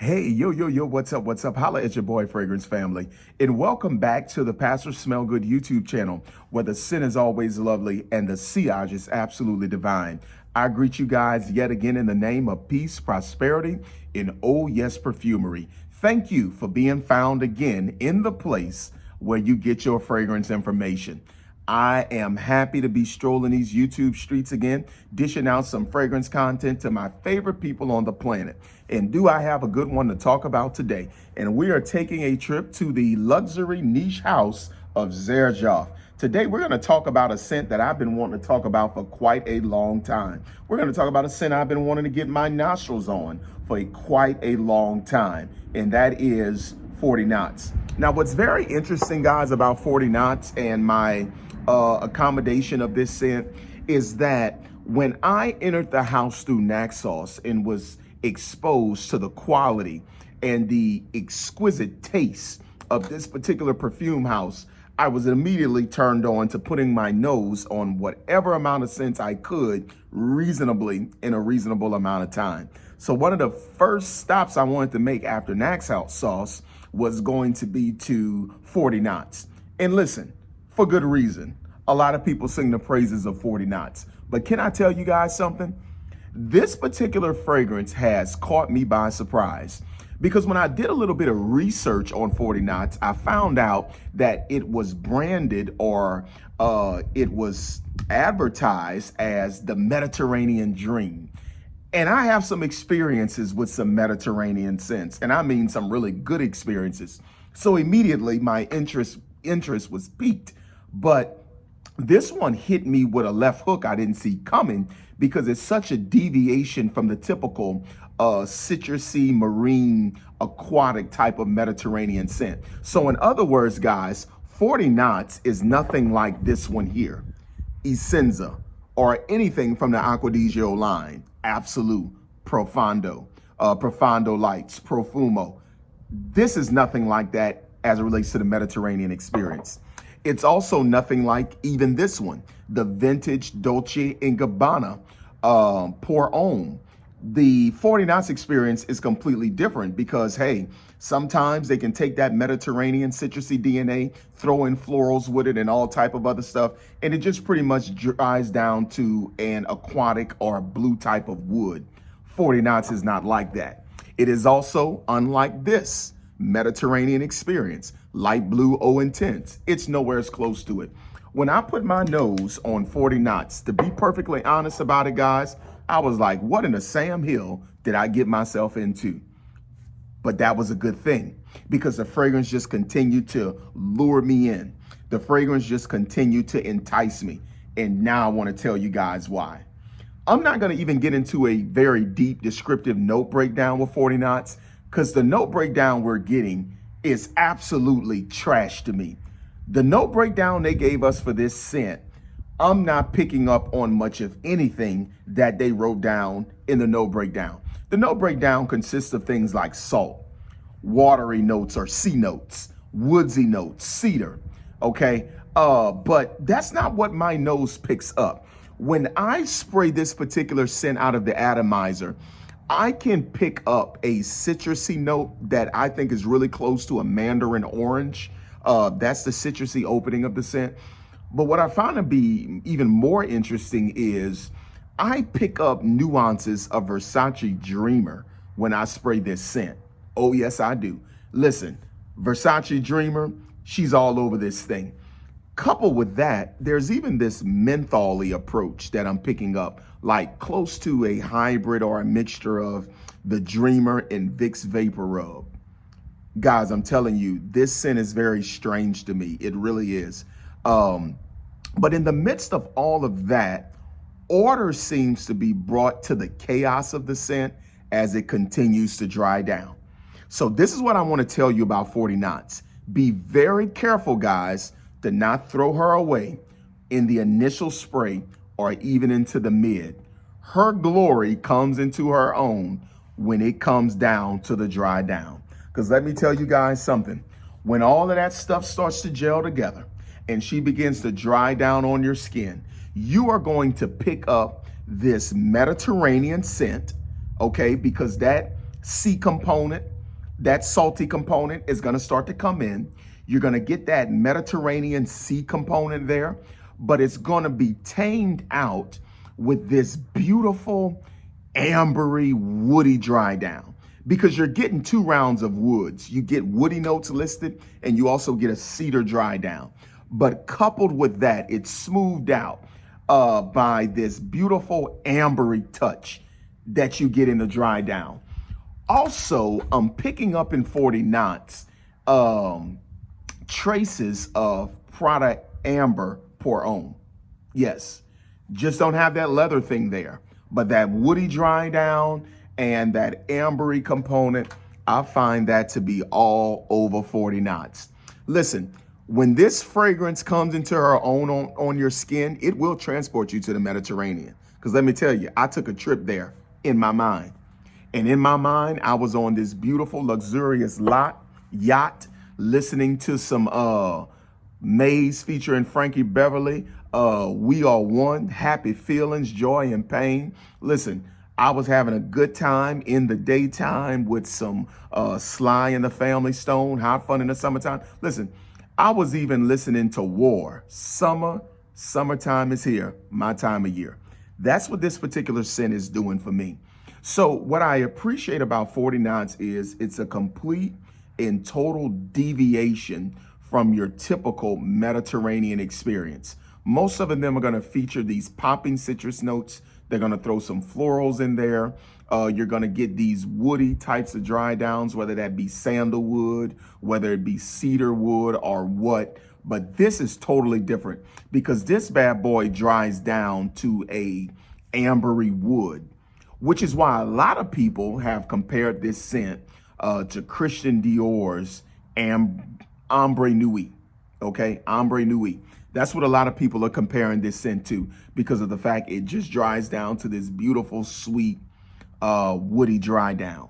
Hey, yo, what's up? What's up? Holla at your boy, Fragrance Family. And welcome back to the Pastor Smell Good YouTube channel, where the sin is always lovely and the sillage is absolutely divine. I greet you guys yet again in the name of peace, prosperity, and oh yes, perfumery. Thank you for being found again in the place where you get your fragrance information. I am happy to be strolling these YouTube streets again, dishing out some fragrance content to my favorite people on the planet. And do I have a good one to talk about today? And we are taking a trip to the luxury niche house of Xerjoff. Today, we're going to talk about a scent that I've been wanting to talk about for quite a long time. We're going to talk about a scent I've been wanting to get my nostrils on for quite a long time, and that is 40 knots. Now, what's very interesting, guys, about 40 knots and my accommodation of this scent is that when I entered the house through Naxos and was exposed to the quality and the exquisite taste of this particular perfume house, I was immediately turned on to putting my nose on whatever amount of scents I could reasonably in a reasonable amount of time. So one of the first stops I wanted to make after Naxos was going to be to 40 knots. And listen, for good reason. A lot of people sing the praises of 40 knots. But can I tell you guys something? This particular fragrance has caught me by surprise because when I did a little bit of research on 40 knots, I found out that it was branded or it was advertised as the Mediterranean Dream. And I have some experiences with some Mediterranean scents, and I mean some really good experiences. So immediately my interest was piqued. But this one hit me with a left hook I didn't see coming because it's such a deviation from the typical citrusy, marine, aquatic type of Mediterranean scent. So in other words, guys, 40 knots is nothing like this one here, Essenza, or anything from the Acquadigio line, Absolute, Profondo, Profondo Lights, Profumo. This is nothing like that as it relates to the Mediterranean experience. It's also nothing like even this one, the vintage Dolce & Gabbana Pour Homme. The 40 knots experience is completely different because, hey, sometimes they can take that Mediterranean citrusy DNA, throw in florals with it and all type of other stuff, and it just pretty much dries down to an aquatic or blue type of wood. 40 knots is not like that. It is also unlike this Mediterranean experience, light blue, intense. It's nowhere as close to it. When I put my nose on 40 knots, to be perfectly honest about it, guys, I was like, what in the Sam Hill did I get myself into? But that was a good thing because the fragrance just continued to lure me in. The fragrance just continued to entice me. And now I want to tell you guys why. I'm not going to even get into a very deep descriptive note breakdown with 40 knots because the note breakdown we're getting is absolutely trash to me. The note breakdown they gave us for this scent, I'm not picking up on much of anything that they wrote down in the note breakdown. The note breakdown consists of things like salt, watery notes or sea notes, woodsy notes, cedar, okay? But that's not what my nose picks up. When I spray this particular scent out of the atomizer, I can pick up a citrusy note that I think is really close to a mandarin orange. That's the citrusy opening of the scent. But what I find to be even more interesting is I pick up nuances of Versace Dreamer when I spray this scent. Oh, yes, I do. Listen, Versace Dreamer, she's all over this thing. Coupled with that, there's even this menthol-y approach that I'm picking up, like close to a hybrid or a mixture of the Dreamer and Vicks Vapor Rub. Guys, I'm telling you, this scent is very strange to me. It really is. But in the midst of all of that, order seems to be brought to the chaos of the scent as it continues to dry down. So this is what I want to tell you about 40 knots. Be very careful, guys, to not throw her away in the initial spray or even into the mid. Her glory comes into her own when it comes down to the dry down. Because let me tell you guys something. When all of that stuff starts to gel together and she begins to dry down on your skin, you are going to pick up this Mediterranean scent, okay? Because that sea component, that salty component is going to start to come in. You're going to get that Mediterranean sea component there, but it's going to be tamed out with this beautiful ambery woody dry down, because you're getting 2 rounds of woods. You get woody notes listed, and you also get a cedar dry down. But coupled with that, it's smoothed out by this beautiful ambery touch that you get in the dry down. Also, I'm picking up in 40 knots traces of Prada Amber Pour Homme. Yes, just don't have that leather thing there, but that woody dry down and that ambery component, I find that to be all over 40 knots. Listen, when this fragrance comes into her own on your skin, it will transport you to the Mediterranean. Because let me tell you, I took a trip there in my mind. And in my mind, I was on this beautiful, luxurious yacht, listening to some Maze featuring Frankie Beverly. We Are One, Happy Feelings, Joy and Pain. Listen, I was having a good time in the daytime with some Sly and the Family Stone, Hot Fun in the Summertime. Listen, I was even listening to War. Summertime is here, my time of year. That's what this particular scent is doing for me. So what I appreciate about 40 knots is it's a complete and total deviation from your typical Mediterranean experience. Most of them are going to feature these popping citrus notes. They're going to throw some florals in there. You're going to get these woody types of dry downs, whether that be sandalwood, whether it be cedar wood or what. But this is totally different because this bad boy dries down to a ambery wood, which is why a lot of people have compared this scent to Christian Dior's Ambre Nuit. Okay, Ambre Nuit. That's what a lot of people are comparing this scent to because of the fact it just dries down to this beautiful, sweet, woody dry down.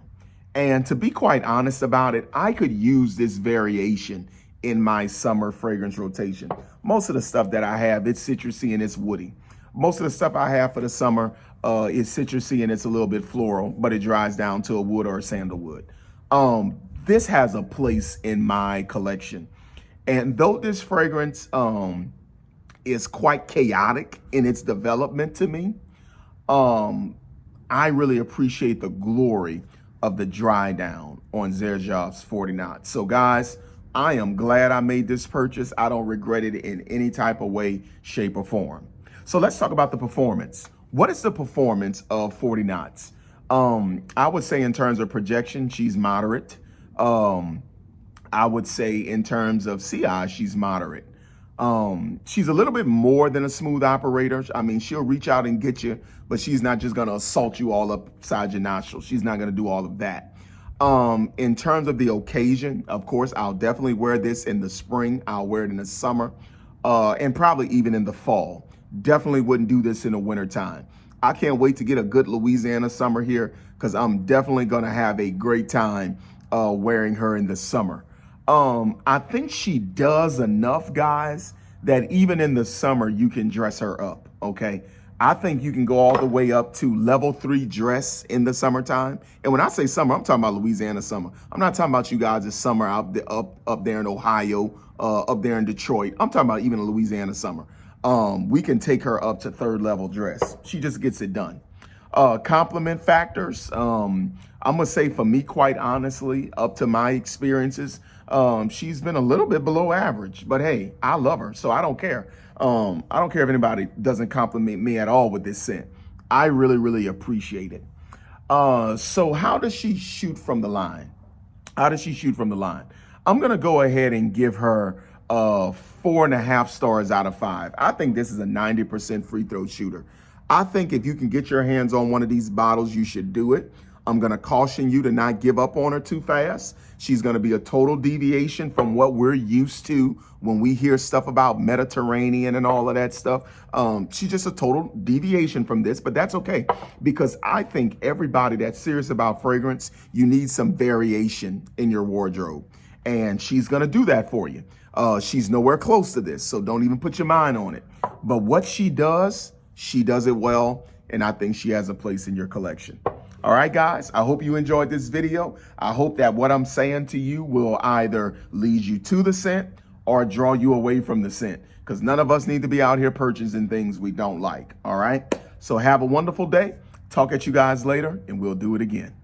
And to be quite honest about it, I could use this variation in my summer fragrance rotation. Most of the stuff that I have, it's citrusy and it's woody. Most of the stuff I have for the summer is citrusy and it's a little bit floral, but it dries down to a wood or a sandalwood. This has a place in my collection. And though this fragrance is quite chaotic in its development to me, I really appreciate the glory of the dry down on Xerjoff's 40 knots. So guys, I am glad I made this purchase. I don't regret it in any type of way, shape, or form. So let's talk about the performance. What is the performance of 40 knots? I would say in terms of projection, she's moderate. I would say in terms of CI, she's moderate. She's a little bit more than a smooth operator. I mean, she'll reach out and get you, but she's not just gonna assault you all upside your nostrils. She's not gonna do all of that. In terms of the occasion, of course, I'll definitely wear this in the spring. I'll wear it in the summer, and probably even in the fall. Definitely wouldn't do this in the winter time. I can't wait to get a good Louisiana summer here because I'm definitely gonna have a great time wearing her in the summer. I think she does enough, guys, that even in the summer, you can dress her up, okay? I think you can go all the way up to level 3 dress in the summertime. And when I say summer, I'm talking about Louisiana summer. I'm not talking about you guys' this summer up there in Ohio, up there in Detroit. I'm talking about even a Louisiana summer. We can take her up to 3rd level dress. She just gets it done. Compliment factors. I'm gonna say for me, quite honestly, up to my experiences, she's been a little bit below average, but hey, I love her, so I don't care. I don't care if anybody doesn't compliment me at all with this scent. I really, really appreciate it. So how does she shoot from the line? How does she shoot from the line? I'm gonna go ahead and give her 4.5 stars out of 5. I think this is a 90% free throw shooter. I think if you can get your hands on one of these bottles, you should do it. I'm going to caution you to not give up on her too fast. She's going to be a total deviation from what we're used to when we hear stuff about Mediterranean and all of that stuff. She's just a total deviation from this, but that's okay because I think everybody that's serious about fragrance, you need some variation in your wardrobe. And she's going to do that for you. She's nowhere close to this, so don't even put your mind on it. But what she does it well, and I think she has a place in your collection. All right, guys, I hope you enjoyed this video. I hope that what I'm saying to you will either lead you to the scent or draw you away from the scent, because none of us need to be out here purchasing things we don't like. All right, so have a wonderful day. Talk at you guys later, and we'll do it again.